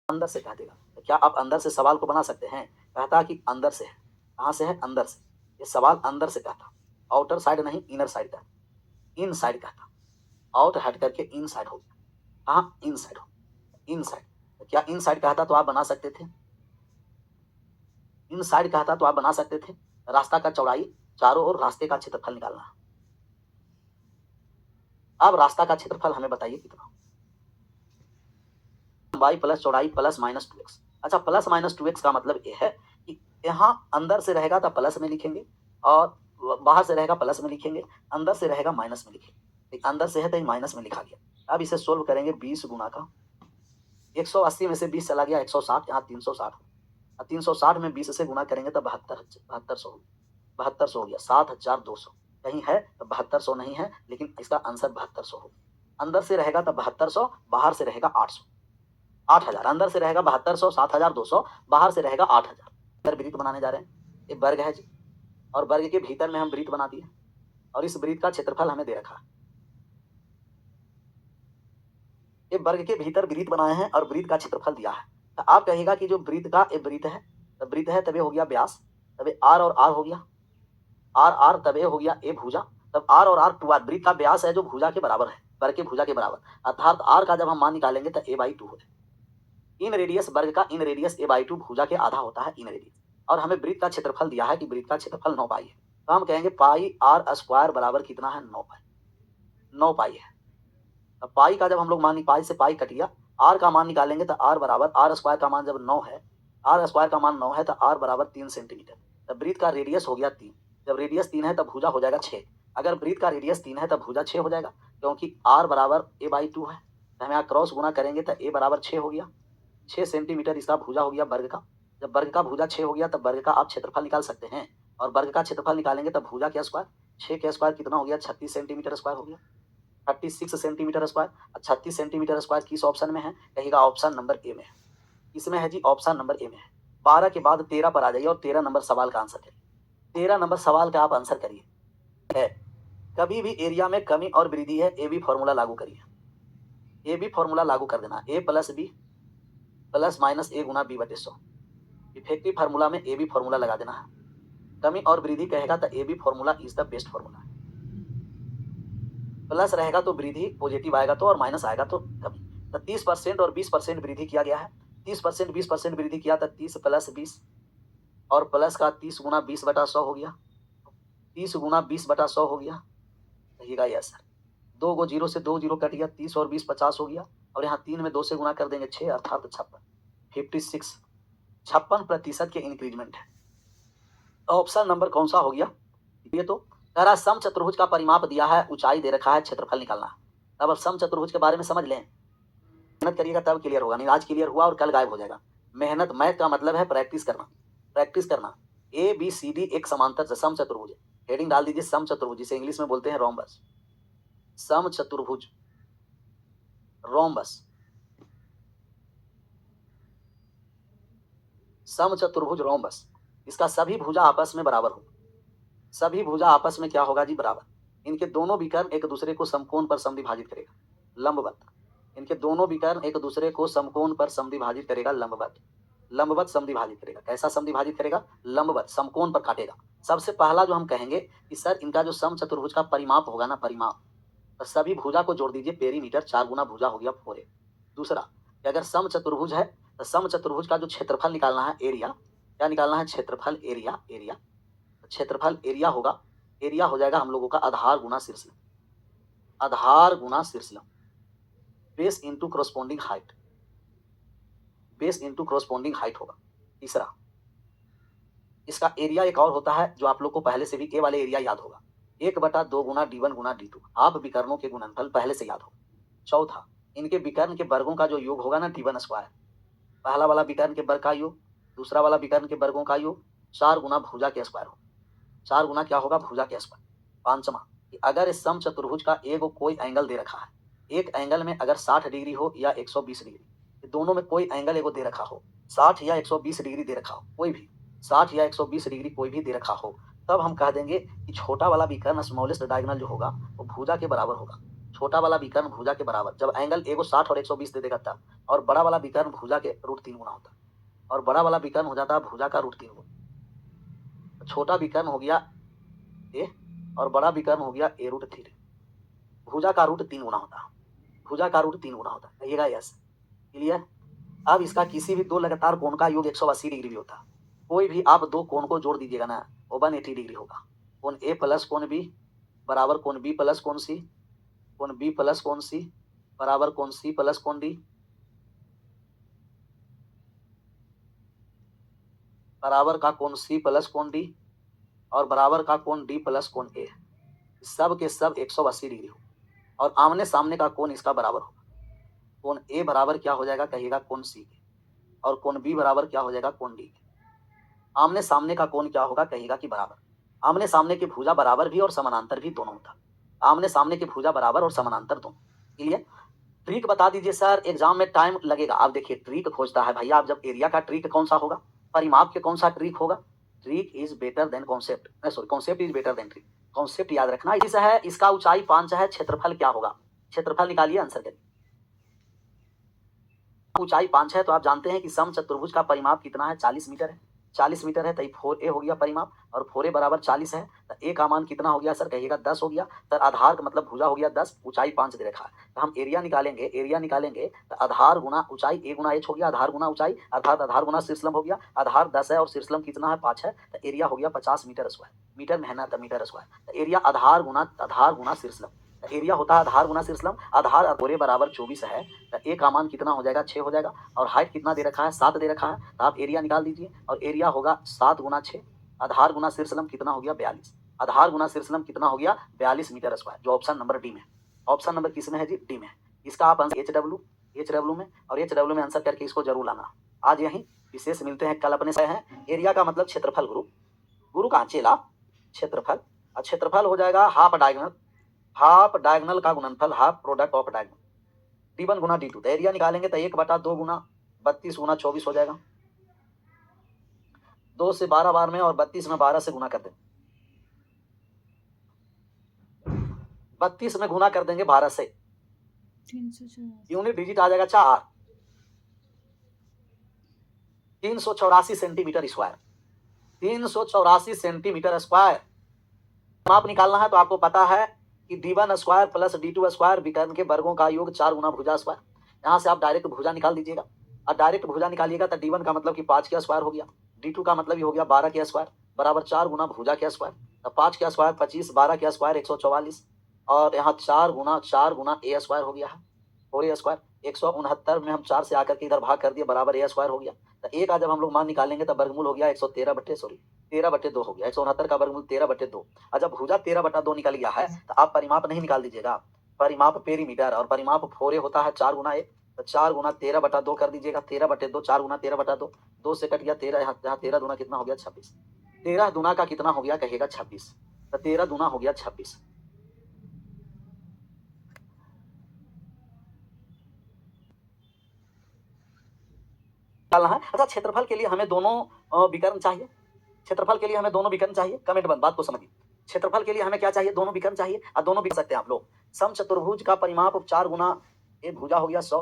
अंदर से कह देगा। तो क्या आप अंदर से सवाल को बना सकते हैं? कहता कि अंदर से है। कहाँ से है? अंदर से। ये सवाल अंदर से कहता, आउटर साइड नहीं, इनर साइड का, इन साइड कहता। आउट हट करके इन साइड हो गया। कहाँ? इन साइड हो, इन साइड। तो क्या इन साइड कहता तो आप बना सकते थे? इन साइड कहता तो आप बना सकते थे। रास्ता का चौड़ाई, चारों ओर रास्ते का क्षेत्रफल निकालना है। अब रास्ता का क्षेत्रफल हमें बताइए कितना? लंबाई प्लस चौड़ाई प्लस माइनस 2x। अच्छा, प्लस माइनस 2x का मतलब ये है कि यहाँ अंदर से रहेगा तो प्लस में लिखेंगे, और बाहर से रहेगा प्लस में लिखेंगे, अंदर से रहेगा माइनस में लिखेंगे। एक अंदर से है तो ये माइनस में लिखा गया। अब इसे सोल्व करेंगे। 20 गुना का 180 में से 20 चला गया 160, यहाँ 360। 360 में 20 से गुना करेंगे तो 7200 हो गया 7200। कहीं है तो 7200 नहीं है, लेकिन इसका आंसर 7200 हो। अंदर से रहेगा तो 7200, बाहर से रहेगा 800, 8000। अंदर से रहेगा 7200, 7200, बाहर से रहेगा 8000। इधर वृत्त बनाने जा रहे हैं। एक वर्ग है जी, और वर्ग के भीतर में हम वृत्त बना दिए, और इस वृत्त का क्षेत्रफल हमें दे रखा है। एक वर्ग के भीतर वृत्त बनाए हैं और वृत्त का क्षेत्रफल दिया है। तो आप कहिएगा कि जो वृत्त का एक वृत्त है, तो वृत्त है तबे हो गया व्यास, तबे आर और आर हो गया, आर आर तबे हो गया ए भुजा, तब आर और आर 2r। वृत्त का व्यास है जो भुजा के बराबर है, वर्ग के भुजा के बराबर, अर्थात आर का जब हम मान निकालेंगे तो a/2 हो जाए। इन रेडियस वर्ग का इन रेडियस a/2 भुजा के आधा होता है इन रेडियस। और हमें वृत्त का क्षेत्रफल दिया है कि वृत्त का क्षेत्रफल 9 पाई है। तो हम कहेंगे पाई आर स्क्वायर बराबर कितना है? 9 पाई। 9 पाई है। अब पाई का जब हम लोग मान, पाई से पाई कट गया, आर का मान निकालेंगे तो आर बराबर, आर स्क्वायर का मान जब 9 है, आर स्क्वायर का मान 9 है तो आर बराबर 3 सेंटीमीटर। तब वृत्त का रेडियस हो गया 3। जब रेडियस 3 है तब भुजा हो जाएगा 6। अगर वृत्त का रेडियस 3 है तब भुजा 6 हो जाएगा, क्योंकि आर बराबर a/2 है। तो हम यहाँ क्रॉस गुना करेंगे तो a बराबर 6 हो गया। 6 सेंटीमीटर इसका भुजा हो गया वर्ग का। जब वर्ग का भुजा 6 हो गया तब वर्ग का आप क्षेत्रफल निकाल सकते हैं, और वर्ग का क्षेत्रफल निकालेंगे तब भुजा के स्क्वायर, 6 के स्क्वायर कितना हो गया? 36 सेंटीमीटर स्क्वायर हो गया। 36 सेंटीमीटर स्क्वायर। 36 सेंटीमीटर स्क्वायर किस ऑप्शन में है? कहिएगा ऑप्शन नंबर ए में है। इसमें है जी, ऑप्शन नंबर ए में है। 12 के बाद 13 पर आ जाइए और 13 नंबर सवाल का आंसर करिए। 13 नंबर सवाल का आप आंसर करिए। है, कभी भी एरिया में कमी और वृद्धि है, ए बी फॉर्मूला लागू करिए। ए बी फॉर्मूला लागू कर देना, ए प्लस बी प्लस माइनस ए गुना बी बटे 100। इफेक्टिव फार्मूला में ए बी फॉर्मूला लगा देना है। कमी और वृद्धि कहेगा तो A B formula is the best formula. Plus रहेगा तो वृद्धि, पॉजिटिव आएगा तो, और माइनस आएगा तो कमी। तो 30% और 20% वृद्धि किया गया है। 30% 20% वृद्धि किया तो 30 प्लस 20, और प्लस का 30 गुना 20 बटा 100 हो गया। 30 गुना 20 बटा 100 हो गया। कहिएगा यस सर। 2 गो जीरो से 2 जीरो कट गया, 30 और 20 50 हो गया, और यहाँ 3 में 2 से गुना कर देंगे 6, अर्थात 56। 56, 56% के इंक्रीजमेंट है। ऑप्शन नंबर कौन सा हो गया? ये तो कह रहा सम चतुर्भुज का परिमाप दिया है, ऊंचाई दे रखा है, क्षेत्रफल निकालना है। अब सम चतुर्भुज के बारे में समझ लें। मेहनत करिएगा तब क्लियर होगा, नहीं आज क्लियर हुआ और कल गायब हो जाएगा। मेहनत, मैथ का मतलब है प्रैक्टिस करना, प्रैक्टिस करना। ए बी सी डी एक समांतर सम चतुर्भुज है। हेडिंग डाल दीजिए सम चतुर्भुज, जिसे इंग्लिश में बोलते हैं रोम्बस। सम चतुर्भुज, रोम्बस, सम चतुर्भुज रोम्बस। इसका सभी भुजा आपस में बराबर हो। सभी भुजा आपस में क्या होगा जी? बराबर। इनके दोनों विकर्ण एक दूसरे को समकोण पर समद्विभाजित करेगा, लंबवत। इनके दोनों विकर्ण एक दूसरे को समकोण पर समद्विभाजित करेगा, लंबवत। लंबवत समद्विभाजित करेगा। कैसा समद्विभाजित करेगा? लंबवत, समकोण पर काटेगा। सबसे पहला जो हम कहेंगे कि सर इनका जो सम चतुर्भुज का परिमाप होगा ना, परिमाप, तो सभी भुजा को जोड़ दीजिए, पेरीमीटर 4 गुना भुजा हो गया 4a। दूसरा कि अगर सम चतुर्भुज है तो सम चतुर्भुज का जो क्षेत्रफल निकालना है, एरिया, क्या निकालना है? क्षेत्रफल, एरिया। एरिया, क्षेत्रफल एरिया होगा, एरिया हो जाएगा हम लोगों का आधार गुना शीर्षलंब, आधार गुना शीर्षलंब, base into corresponding height, base into corresponding height होगा। तीसरा, इसका एरिया एक और होता है जो आप लोग को पहले से भी ए वाले एरिया याद होगा, 1/2 गुना d1 गुना d2। आप विकर्णों के गुणनफल पहले से याद होगा। चौथा, इनके विकर्ण के वर्गों का जो योग होगा ना, d1 स्क्वायर। पहला वाला विकर्ण के वर्ग का योग, दूसरा वाला विकर्ण के वर्गों का योग 4 गुना भुजा के स्क्वायर होगा। 4 गुना क्या होगा? भुजा के स्क्वायर। पांचवा, कि अगर इस सम चतुर्भुज का एक कोई एंगल दे रखा है, एक एंगल में अगर 60 डिग्री हो या 120 डिग्री, दोनों में कोई एंगल एगो दे रखा हो, 60 या 120 डिग्री दे रखा हो, कोई भी 60 या 120 डिग्री कोई भी दे रखा हो, तब हम कह देंगे कि छोटा वाला विकर्ण, स्मॉलेस्ट डायगोनल जो होगा वो भुजा के बराबर होगा। छोटा वाला विकर्ण भुजा के बराबर, जब एंगल एगो 60 और 120 दे देगा तब, और बड़ा वाला विकर्ण भुजा के √3 गुना होता है, और बड़ा वाला विकर्ण हो जाता है भुजा का √3 गुना। छोटा विकर्ण हो गया ए और बड़ा विकर्ण हो गया a√3। भुजा का √3 गुना होता है, भुजा का √3 गुना होता है, कहिएगा यस। क्लियर। अब इसका किसी भी दो लगातार कोण का योग 180 डिग्री भी होता है। कोई भी आप दो कोण को जोड़ दीजिएगा ना, वो 180 डिग्री होगा। कोण ए प्लस कोण बी बराबर कोण बी प्लस कोण सी, कोण बी प्लस कोण सी बराबर कोण सी प्लस कोण डी, बराबर का कोण सी प्लस कोण डी और बराबर का कोण डी प्लस कोण ए, सब के सब 180 डिग्री हो, और आमने सामने का कोण इसका बराबर होगा। कोण ए बराबर क्या हो जाएगा, कहिएगा कोण सी के, और कोण बी बराबर क्या हो जाएगा, कोण डी के। आमने सामने का कोण क्या होगा, कहिएगा कि बराबर। आमने सामने की भुजा बराबर भी और समानांतर भी दोनों होता है। आमने सामने की भुजा बराबर और समानांतर दोनों। क्लियर। ट्रिक बता दीजिए सर, एग्जाम में टाइम लगेगा। आप देखिए ट्रिक खोजता है भैया, आप जब एरिया का ट्रिक कौन सा होगा, परिमाप के कौन सा ट्रिक होगा। Trick is better than concept, sorry concept is better than trick. Concept याद रखना। इस है, इसका ऊंचाई 5 है, क्षेत्रफल क्या होगा, क्षेत्रफल निकालिए, आंसर करिए। ऊंचाई 5 है तो आप जानते हैं कि समचतुर्भुज का परिमाप कितना है, 40 मीटर है। 40 मीटर है तो 4a हो गया परिमाप, और 4a बराबर 40 है तो a का मान कितना हो गया सर, कहिएगा 10 हो गया। सर आधार का मतलब भुजा हो गया 10, ऊंचाई 5 दे रखा है, तो हम एरिया निकालेंगे। एरिया निकालेंगे तो आधार गुना ऊंचाई, a गुना h हो गया, आधार गुना ऊंचाई अर्थात आधार गुना शीर्षलंब हो गया। आधार 10 है और शीर्षलंब कितना है, 5 है, तो एरिया हो गया 50 मीटर स्क्वायर। मीटर में है ना तो मीटर स्क्वायर, तो एरिया आधार गुना शीर्षलंब, एरिया होता है आधार गुना शीर्षलंब। आधार और बराबर 24 है तो a का मान कितना हो जाएगा, 6 हो जाएगा, और हाइट कितना दे रखा है, 7 दे रखा है, तो आप एरिया निकाल दीजिए, और एरिया होगा 7 गुना 6, आधार गुना शीर्षलंब कितना हो गया, 42। आधार गुना शीर्षलंब कितना हो गया, 42 मीटर स्क्वायर, जो ऑप्शन नंबर डी में। ऑप्शन नंबर किस में है जी, डी में। इसका आप आंसर एच डब्ल्यू में, और एच डब्ल्यू में आंसर करके इसको जरूर लाना। आज यही विशेष मिलते हैं कल अपने से हैं। एरिया का मतलब क्षेत्रफल, गुरु गुरु कहाँ चेला, क्षेत्रफल, और क्षेत्रफल हो जाएगा हाफ डायगोनल का गुणनफल, half product of diagonal, d1 Guna d2। तो एरिया निकालेंगे तो 1/2 गुना 32 गुना 24 हो जाएगा। 2 से 12 बार में और 32 में 12 से गुना कर देंगे, 32 में गुना कर देंगे 12 से, यूनिट डिजिट आ जाएगा 4, 384 सेंटीमीटर स्क्वायर, 384 सेंटीमीटर स्क्वायर। माप निकालना है तो आपको पता है कि d1 square plus d2 square विकर्ण के वर्गों का योग 4 गुना भुजा स्क्वायर। यहाँ से आप डायरेक्ट भुजा निकाल दीजिएगा, और डायरेक्ट भुजा निकालिएगा तो d1 का मतलब कि 5 का स्क्वायर हो गया, d2 का मतलब ही हो गया 12 का स्क्वायर, बराबर 4 गुना भुजा का स्क्वायर। तो 5 का स्क्वायर 25, 12 का स्क्वायर 144, और यहाँ 4 गुना a स्क्वायर हो गया है, 4a स्क्वायर 169 में हम 4 से आकर के इधर भाग कर दिए, बराबर a स्क्वायर हो गया। तो a का जब हम लोग मान निकालेंगे तो वर्गमूल हो गया 13/2 हो गया, 169 का वर्गमूल 13/2। और जब भुजा 13/2 निकल गया है तो आप परिमाप नहीं निकाल दीजिएगा, परिमाप पेरीमीटर, और परिमाप 4a होता है 4 गुना a, तो 4 गुना 13/2 कर दीजिएगा, 13/2, 4 गुना 13/2, 2 से कट गया 13, यहाँ 13 दूना कितना हो गया 26, 13 दूना का कितना हो गया, कहिएगा 26, तो 13 दूना हो गया 26। अच्छा क्षेत्रफल के लिए हमें दोनों विकर्ण चाहिए, क्षेत्रफल के लिए हमें दोनों विकर्ण चाहिए, कमेंट बंद, बात को समझिए। क्षेत्रफल के लिए हमें क्या चाहिए, दोनों विकर्ण चाहिए, और दोनों भी सकते हैं आप लोग। समचतुर्भुज का परिमाप 4 गुना ए भुजा हो गया 100,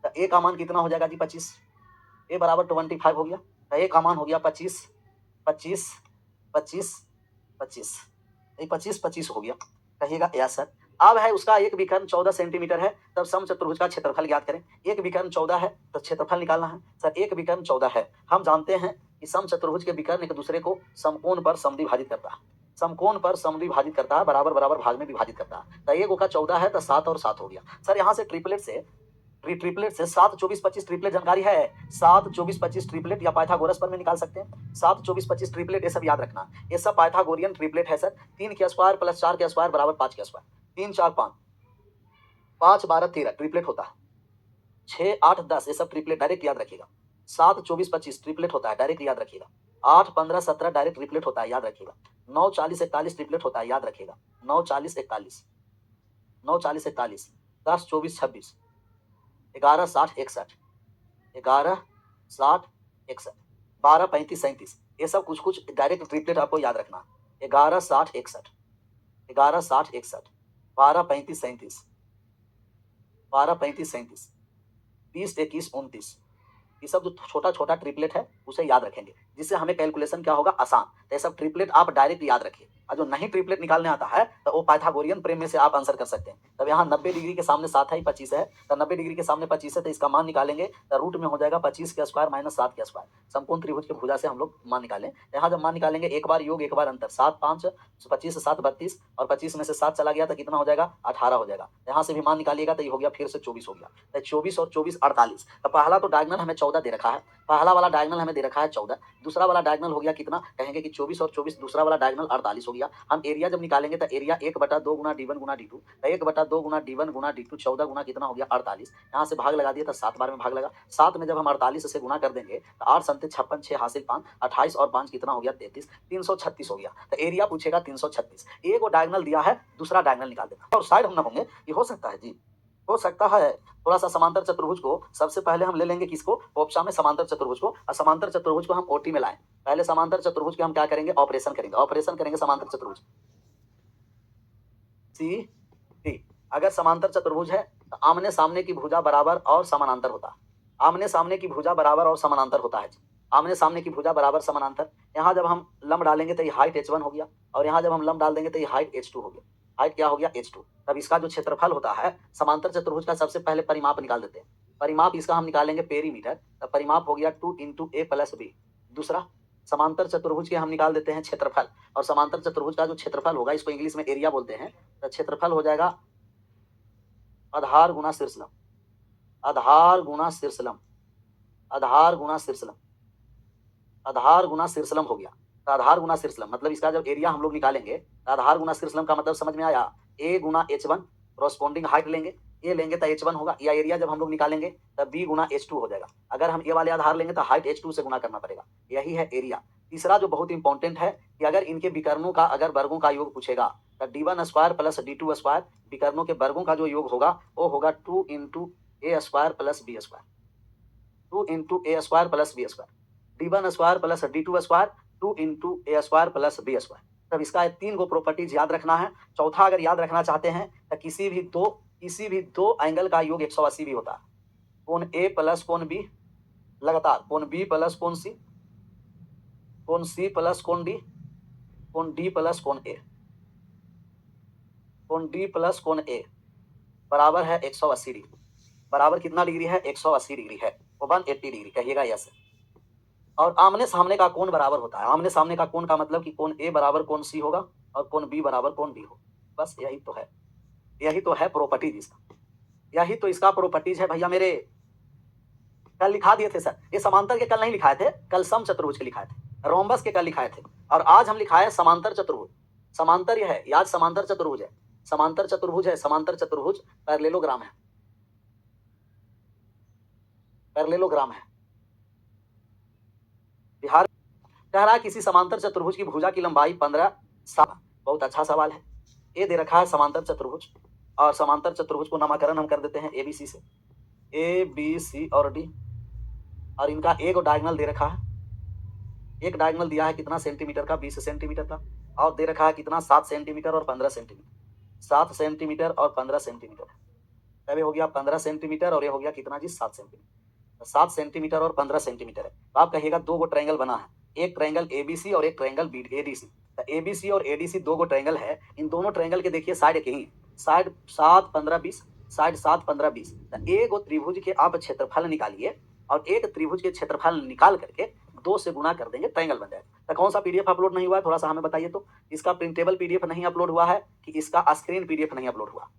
तो ए का मान कितना हो जाएगा जी 25, ए बराबर 25 हो गया, तो ए का मान हो गया 25, 25, 25, 25, 25, 25 हो गया, कहिएगा या सर। अब है उसका एक विकर्ण 14 सेंटीमीटर है, तब समचतुर्भुज का क्षेत्रफल ज्ञात करें। एक विकर्ण 14 है तो क्षेत्रफल निकालना है। सर एक विकर्ण 14 है, हम जानते हैं कि समचतुर्भुज के विकर्ण एक दूसरे को समकोण पर समद्विभाजित करता है, समकोण पर समद्विभाजित करता है, बराबर बराबर भाग में विभाजित करता है। तो एक का 14 है तो 7 और 7 हो गया। सर यहाँ से ट्रिपलेट से 7, 24, 25 ट्रिपलेट जानकारी है, 7, 24, 25 ट्रिपलेट या पाइथागोरस पर में निकाल सकते हैं। 7, 24, 25 ट्रिपलेट ये सब याद रखना, ये सब पाइथागोरियन ट्रिपलेट है सर। 3 के स्क्वायर प्लस 4 के स्क्वायर बराबर 5 के स्क्वायर, 3, 4, 5, 5, 12, 13 ट्रिपलेट होता है। 6, 8, 10 ये सब ट्रिपलेट डायरेक्ट याद रखिएगा। 7, 24, 25 ट्रिपलेट होता है, डायरेक्ट याद रखिएगा। 8, 15, 17 डायरेक्ट ट्रिपलेट होता है, याद रखिएगा। 9, 40, 41 ट्रिपलेट होता है, याद रखिएगा। 9, 40, 41, 9, 40, 41, 10, 24, 26, 11, 60, 61, 11, 60, 61, 12, 35, 37 ये सब कुछ कुछ डायरेक्ट ट्रिपलेट आपको याद रखना। 11, 60, 61, 11, 60, 61, 12, 35, 37, 12, 35, 37, 20, 21, 29। ये सब जो छोटा-छोटा ट्रिपलेट है, उसे याद रखेंगे, जिससे हमें कैलकुलेशन क्या होगा आसान। तो ये सब ट्रिपलेट आप डायरेक्ट याद रखिए और जो नहीं ट्रिपलेट निकालने आता है, तो वो पाइथागोरियन प्रमेय में से आप आंसर कर सकते हैं। तब यहाँ 90 डिग्री के सामने 7 है, 25 है, तो 90 डिग्री के सामने 25 है, तो इसका मान निकालेंगे, तो रूट में हो जाएगा 25 के स्क्वायर माइनस 7 के स्क्वायर। समकोण त्रिभुज के भुजा से हम लोग मान निकालें। यहाँ जब मान निकालेंगे, एक बार योग, एक बार अंतर, 7, 5, 25 से 7, 32 और 25 में से 7 चला गया तो कितना हो जाएगा? 18 हो जाएगा। यहाँ से भी मान निकालिएगा तो ये हो गया फिर से 24 हो गया। तो 24 और 24 48। तो पहला तो डायगोनल हमें 14 दे रखा है, पहला वाला डायगोनल हमें दे रखा है 14, दूसरा वाला डायगोनल हो गया कितना? कहेंगे कि 24 और 24, दूसरा वाला डायगोनल 48 हो गया। हम एरिया जब निकालेंगे तो एरिया 1/2 गुना d1 गुना d2, 1/2 गुना d1 गुना d2, 14 गुना कितना हो गया? 48। यहाँ से भाग लगा दिया तो 7 बार में भाग लगा। 7 में जब हम 48 से गुना कर देंगे तो 8 सत्ते 56, 6 हासिल 5, 28 और 5 कितना हो गया? 33, 336 हो गया। तो एरिया पूछेगा 336। एक वो डायगोनल दिया है, दूसरा डायगोनल निकाल देना और साइड हम ना होंगे, ये हो सकता है जी, हो सकता है। थोड़ा सा समांतर चतुर्भुज को सबसे पहले हम ले लेंगे, किसको? ओप्शा में समांतर चतुर्भुज को, और समांतर चतुर्भुज को हम ओटी में लाएं। पहले समांतर चतुर्भुज के हम क्या करेंगे? ऑपरेशन करेंगे, ऑपरेशन करेंगे समांतर चतुर्भुज सी टी। अगर समांतर चतुर्भुज है तो आमने सामने की भुजा बराबर और समानांतर होता है। आमने सामने की भुजा बराबर और समानांतर होता है। आमने सामने की भुजा बराबर समानांतर। यहाँ जब हम लंब डालेंगे तो ये हाइट h1 हो गया, और यहाँ जब हम लंब डाल देंगे तो ये हाइट h2 हो गया। हाइट क्या हो गया? h2। तब इसका जो क्षेत्रफल होता है समांतर चतुर्भुज का, सबसे पहले परिमाप निकाल देते हैं। परिमाप इसका हम निकालेंगे पेरीमीटर, तब परिमाप हो गया 2 × a + b। दूसरा समांतर चतुर्भुज के हम निकाल देते हैं क्षेत्रफल, और समांतर चतुर्भुज का जो क्षेत्रफल होगा, इसको इंग्लिश में एरिया बोलते हैं। तो क्षेत्रफल हो जाएगा आधार गुना शीर्षलंब, आधार गुना शीर्षलंब, आधार गुना शीर्षलंब, आधार गुना शीर्षलंब हो गया। तो आधार गुना शीर्षलंब मतलब इसका जब एरिया हम लोग निकालेंगे तो आधार गुना शीर्षलंब का मतलब समझ में आया? a Guna h1 corresponding height लेंगे, ये लेंगे तो h1 होगा, या एरिया जब हम लोग निकालेंगे तब b गुना h2 हो जाएगा। अगर हम ये वाले आधार लेंगे तो हाइट h2 से गुना करना पड़ेगा, यही है एरिया। तीसरा जो बहुत इंपॉर्टेंट है कि अगर इनके विकर्णों का अगर वर्गों का योग पूछेगा तो d1 square plus d2 square, विकर्णों के वर्गों का जो योग होगा वो होगा 2 × a square plus b square, 2 × a square plus b square, d1 square plus d2 square, 2 × a square plus b square. तब इसका 3 गो प्रॉपर्टीज याद रखना है। चौथा अगर याद रखना चाहते हैं तो किसी भी दो एंगल का योग 180 भी होता है। कोण a प्लस कोण b लगातार, कोण b प्लस कोण c, कोण c प्लस कोण d, कोण d प्लस कोण a, कोण d प्लस कोण a बराबर है 180 डिग्री। बराबर कितना डिग्री है? 180 डिग्री है, वो 180 डिग्री कहिएगा यस। और आमने सामने का कोण बराबर होता है। आमने सामने का कोण का मतलब कि कोण ए बराबर कोण सी होगा और कोण बी बराबर कोण डी होगा। बस यही तो है, यही तो है प्रॉपर्टीज इसका, यही तो इसका प्रॉपर्टीज है भैया मेरे। कल लिखा दिए थे सर, ये समांतर के कल नहीं लिखाए थे, कल सम चतुर्भुज के लिखाए थे, रोम्बस के कल लिखाए थे, और आज हम लिखाए समांतर चतुर्भुज। समांतर यह है, याद समांतर चतुर्भुज है, समांतर चतुर्भुज है, समांतर चतुर्भुज पैरेललोग्राम है, पैरेललोग्राम है। बिहार कह रहा है किसी समांतर चतुर्भुज की भुजा की लंबाई 15 7। बहुत अच्छा सवाल है। ए दे रखा है समांतर चतुर्भुज, और समांतर चतुर्भुज को नामकरण हम कर देते हैं एबीसी से, ए बी सी और डी, और इनका एक डायगोनल दे रखा है। एक डायगोनल दिया है कितना सेंटीमीटर का? 20 सेंटीमीटर का, और दे रखा है कितना? 7 सेंटीमीटर और 15 सेंटीमीटर, 7 सेंटीमीटर और 15 सेंटीमीटर। तब ये हो गया 15 सेंटीमीटर, और ये हो गया कितना जी? 7 सेंटीमीटर। 7 सेंटीमीटर और 15 सेंटीमीटर है, तो आप कहिएगा दो गो ट्रायंगल बना है, एक ट्रायंगल एबीसी और एक ट्रायंगल एडीसी। तो एबीसी और एडीसी दो गो ट्रायंगल है, इन दोनों ट्रायंगल के देखिए साइड एक ही है, साइड 7 15 20, साइड 7 15 20। तो एक गो त्रिभुज के आप क्षेत्रफल निकालिए, और एक त्रिभुज के क्षेत्रफल निकाल करके 2 से गुना कर देंगे, ट्रायंगल बन जाएगा। तो कौन सा पीडीएफ अपलोड नहीं हुआ है? थोड़ा सा हमें बताइए तो। इसका प्रिंटेबल पीडीएफ नहीं अपलोड हुआ है कि इसका स्क्रीन पीडीएफ नहीं अपलोड हुआ?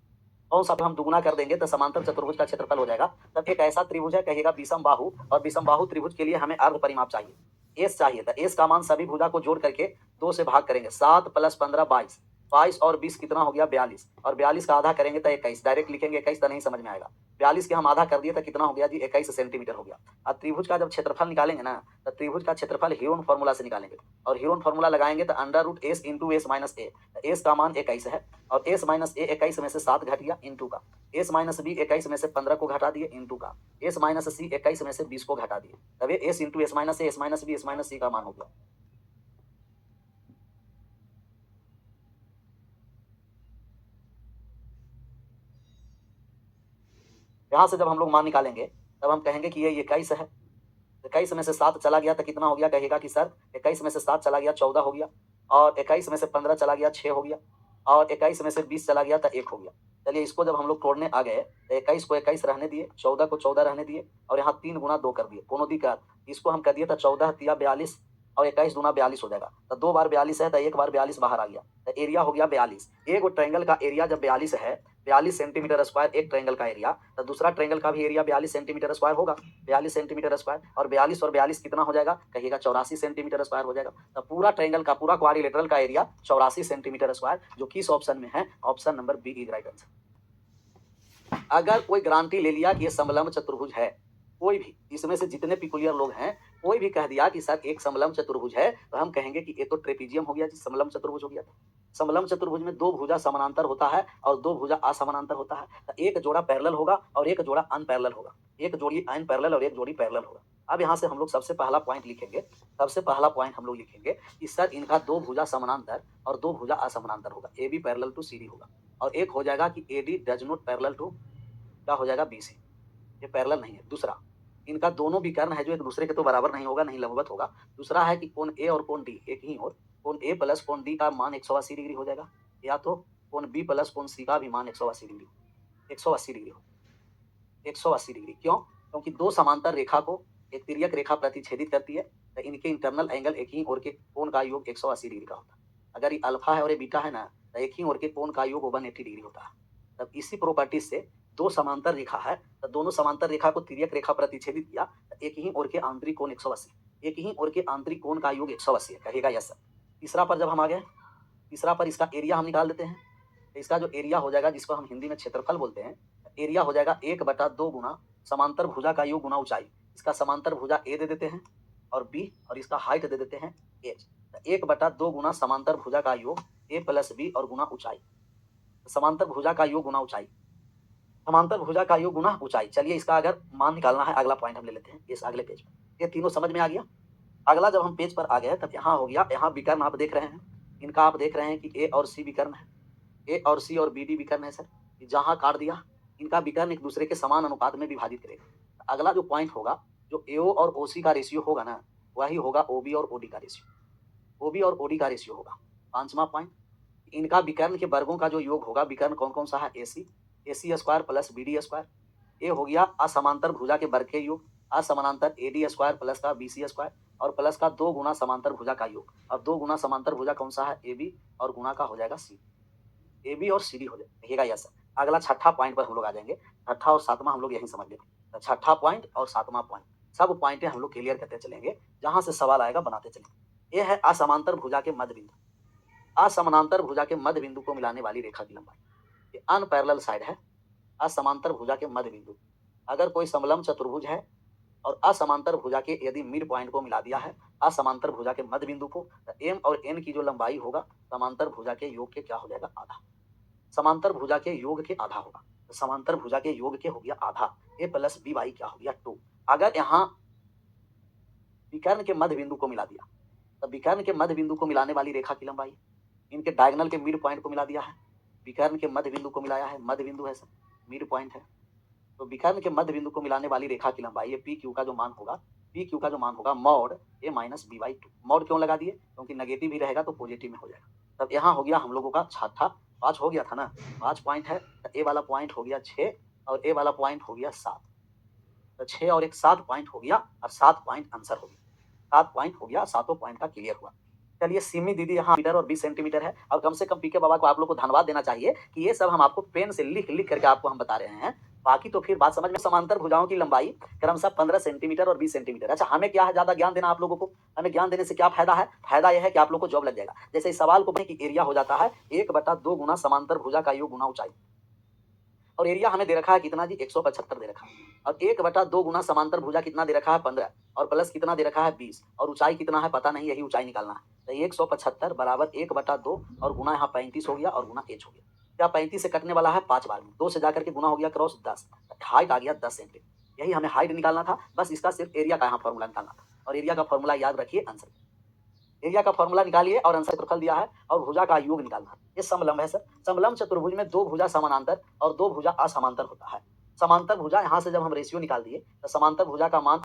कौन सा? हम दुगुना कर देंगे तो समांतर चतुर्भुज का क्षेत्रफल हो जाएगा। तब एक ऐसा त्रिभुज है, कहिएगा विषम बाहु, और विषम बाहु त्रिभुज के लिए हमें अर्ध परिमाप चाहिए, एस चाहिए। तो एस का मान सभी भुजा को जोड़ करके 2 से भाग करेंगे, 7 + 15 22, 22 और 20 कितना हो गया? 42, और 42 का आधा करेंगे तो 21। डायरेक्ट लिखेंगे 21 तो नहीं समझ में आएगा, 42 के हम आधा कर दिए तो कितना हो गया जी? 21 सेंटीमीटर हो गया। अब त्रिभुज का जब क्षेत्रफल निकालेंगे ना, तो त्रिभुज का क्षेत्रफल ह्यून फॉर्मूला से निकालेंगे, और ह्यून फॉर्मूला लगाएंगे तो √s × s - a, एस का मान 21 है, और s - a 21 में से 7 घट गया इंटू का, s - b 21 में से 15 को घटा दिए इंटू का, s - c 21 में से 20 को घटा दिए, तब ये s × s - a, s - b, s - c का मान हो गया। यहाँ से जब हम लोग मान निकालेंगे तब हम कहेंगे कि ये 21 है। 21 में से 7 चला गया तो कितना हो गया? कहेगा कि सर 21 में से 7 चला गया 14 हो गया, और 21 में से 15 चला गया 6 हो गया, और 21 में से 20 चला गया तो 1 हो गया। चलिए इसको जब हम लोग तोड़ने आ गए तो 21 को 21 रहने दिए, 14 को 14 रहने दिए, और यहाँ 3 गुना 2 कर दिए, कोनो दिक्कत? इसको हम कर दिए तो 14 तिया 42 और 21 दूना 42 हो जाएगा। तो 2 बार 42 है तो 1 बार 42 बाहर आ गया, तो एरिया हो गया 42। एक ट्रायंगल का एरिया जब 42 है, 42 सेंटीमीटर स्क्वायर एक ट्रायंगल का एरिया, तो दूसरा ट्रायंगल का भी एरिया 42 सेंटीमीटर स्क्वायर होगा, 42 सेंटीमीटर स्क्वायर, और 42 कितना हो जाएगा? कहिएगा 84 सेंटीमीटर स्क्वायर हो जाएगा। तो पूरा ट्रायंगल का, पूरा क्वाड्रिलेटरल का एरिया 84 सेंटीमीटर स्क्वायर, जो किस ऑप्शन में है? Option number B is right answer. अगर कोई गारंटी ले लिया कि ये समलंब चतुर्भुज है, कोई भी इसमें से जितने पिकुलियर लोग हैं, कोई भी कह दिया कि सर एक समलंब चतुर्भुज है, तो हम कहेंगे कि ये तो ट्रेपीजियम हो गया जी, समलंब चतुर्भुज हो गया। समलंब चतुर्भुज में 2 भुजा समानांतर होता है और 2 भुजा असमानांतर होता है। तो एक जोड़ा पैरेलल होगा और एक जोड़ा अनपैरेलल होगा, एक जोड़ी अनपैरेलल और एक जोड़ी पैरेलल होगा। अब यहाँ से हम लोग सबसे पहला पॉइंट लिखेंगे, सबसे पहला पॉइंट हम लोग लिखेंगे कि सर इनका 2 भुजा समानांतर और 2 भुजा असमानांतर होगा, A B parallel to C D होगा, और एक हो जाएगा कि A D does not parallel to, क्या हो जाएगा? बी सी, ये पैरेलल नहीं है। दूसरा, इनका दोनों विकर्ण है जो एक दूसरे के तो बराबर नहीं होगा, नहीं लंबवत होगा। दूसरा है कि कोण ए और कोण डी एक ही और, कोण ए प्लस कोण डी का मान 180 डिग्री हो जाएगा, या तो कोण बी प्लस कोण सी का भी मान 180 डिग्री, 180 डिग्री हो, 180 डिग्री। क्यों? क्योंकि 2 समांतर रेखा को एक तिर्यक रेखा प्रतिच्छेदित करती है, तो इनके इंटरनल एंगल एक ही ओर के कोण का योग 180 डिग्री का होता है। अगर ये अल्फा है और ये बीटा है ना, तो एक ही ओर के कोण का योग 180 डिग्री होता है। तब इसी प्रॉपर्टी से 2 समांतर रेखा है, तो दोनों समांतर रेखा को तिर्यक रेखा प्रतिच्छेदित किया, तो एक ही ओर के आंतरिक कोण 180, एक ही ओर के आंतरिक कोण का योग 180 है, कहेगा यस सर। तीसरा पर जब हम आ गए, तीसरा पर इसका एरिया हम निकाल देते हैं, तो इसका जो एरिया हो जाएगा, जिसको हम हिंदी में क्षेत्रफल बोलते हैं, एरिया हो जाएगा 1/2 गुना समांतर भुजा का योग गुना ऊंचाई। इसका समांतर भुजा ए दे देते हैं और बी, और इसका हाइट दे देते हैं एच। 1/2 गुना समांतर भुजा का योग ए प्लस बी और गुना ऊंचाई, समांतर भुजा का योग गुना ऊंचाई, समांतर भुजा का योग गुना ऊंचाई। चलिए इसका अगर मान निकालना है, अगला पॉइंट हम ले लेते हैं इस अगले पेज पर। ये तीनों समझ में आ गया। अगला जब हम पेज पर आ गए तब यहाँ हो गया, यहाँ विकर्ण आप देख रहे हैं, इनका आप देख रहे हैं कि ए और सी विकर्ण है, ए और सी और बी डी विकर्ण है सर। जहाँ काट दिया, इनका विकर्ण एक दूसरे के समान अनुपात में विभाजित करेगा। अगला जो पॉइंट होगा, जो एओ और ओसी का रेशियो होगा ना, वही होगा ओबी और ओडी का रेशियो, ओबी और ओडी का रेशियो होगा। 5वां पॉइंट, इनका विकर्ण के वर्गों का जो योग होगा, विकर्ण कौन कौन सा है? AC, AC square plus B D square. A हो गया असमांतर भुजा के वर्ग के योग, असमानांतर ए डी स्क्वायर प्लस का बी सी स्क्वायर, और प्लस का 2 गुना समांतर भुजा का योग, और 2 गुना समांतर भुजा कौन सा है? ए बी, और गुना का हो जाएगा सी, ए बी और सी डी हो जाएगा यस सर। अगला छठा पॉइंट पर हम लोग आ जाएंगे, छठा और सातवां हम लोग यही समझ लेंगे। छठा पॉइंट और सातवां पॉइंट, सब पॉइंटें हम लोग क्लियर करते चलेंगे, जहां से सवाल आएगा बनाते चलेंगे। ये है असमांतर भुजा के मध्य बिंदु, असमानांतर भुजा के मध्य बिंदु को मिलाने वाली रेखा की लंबाई। ये अनपैरेलल साइड है, असमांतर भुजा के मध्य बिंदु। अगर कोई समलंब चतुर्भुज है और असमांतर भुजा के यदि मिड पॉइंट को मिला दिया है, असमांतर भुजा के मध्य बिंदु को, तो एम और एन की जो लंबाई होगा समांतर भुजा के योग के क्या हो जाएगा? आधा। समांतर भुजा के योग के आधा होगा, तो समांतर भुजा के योग के हो गया आधा, ए प्लस बी वाई क्या हो गया? 2। अगर यहाँ विकर्ण के मध्य बिंदु को मिला दिया, तो विकर्ण के मध्य बिंदु को मिलाने वाली रेखा की लंबाई, इनके डायगोनल के मिड पॉइंट को मिला दिया है, विकर्ण के मध्य बिंदु को मिलाया है, मध्य बिंदु है सर, मिड पॉइंट है, तो विकर्ण के मध्य बिंदु को मिलाने वाली रेखा की लंबाई, ये पी क्यू का जो मान होगा, पी क्यू का जो मान होगा mod A minus B by 2। Mod क्यों लगा दिए? क्योंकि नेगेटिव ही रहेगा तो पॉजिटिव में हो जाएगा। तब यहाँ हो गया हम लोगों का छठा, 5 हो गया था ना, 5 पॉइंट है, तो ए वाला पॉइंट हो गया 6 और ए वाला पॉइंट हो गया 7, तो 6 और एक 7 पॉइंट हो गया, और 7 पॉइंट आंसर हो गया, 7 पॉइंट हो गया, 7 पॉइंट का क्लियर हुआ। चलिए सिमी दीदी यहाँ मीटर और 20 सेंटीमीटर है, और कम से कम पीके बाबा को आप लोग को धन्यवाद देना चाहिए कि ये सब हम आपको पेन से लिख लिख करके आपको हम बता रहे हैं। बाकी तो फिर बात समझ में। समांतर भुजाओं की लंबाई क्रमशः 15 सेंटीमीटर और 20 सेंटीमीटर। अच्छा, हमें क्या है ज्यादा ज्ञान देना आप लोगों को? हमें ज्ञान देने से क्या फायदा है? फायदा यह है कि आप लोग को जॉब लग जाएगा। जैसे इस सवाल को कि एरिया हो जाता है 1/2 गुना समांतर भुजा का योग गुना ऊंचाई, और एरिया हमें दे रखा है कितना जी? 175 दे रखा है, और 1/2 गुना समांतर भुजा कितना दे रखा है? 15, और प्लस कितना दे रखा है? 20, और ऊंचाई कितना है पता नहीं, यही ऊंचाई निकालना है। तो 175 बराबर 1/2 और गुना यहाँ 35 हो गया और गुना एच हो गया। क्या 35 से कटने वाला है 5 बार में, 2 से जाकर के गुना हो गया क्रॉस 10, हाइट आ गया 10 सेंटीमीटर। यही हमें हाइट निकालना था, बस इसका सिर्फ एरिया का यहाँ फॉर्मूला निकालना था, और एरिया का फॉर्मूला याद रखिए, आंसर एरिया का फॉर्मूला निकालिए और आंसर क्षेत्रफल दिया है और भुजा का योग निकालना है। ये समलंब है सर। समलंब चतुर्भुज में 2 भुजा समानांतर और 2 भुजा असमांतर होता है। समांतर भुजा यहाँ से जब हम रेशियो निकाल दिए तो समांतर भुजा का मान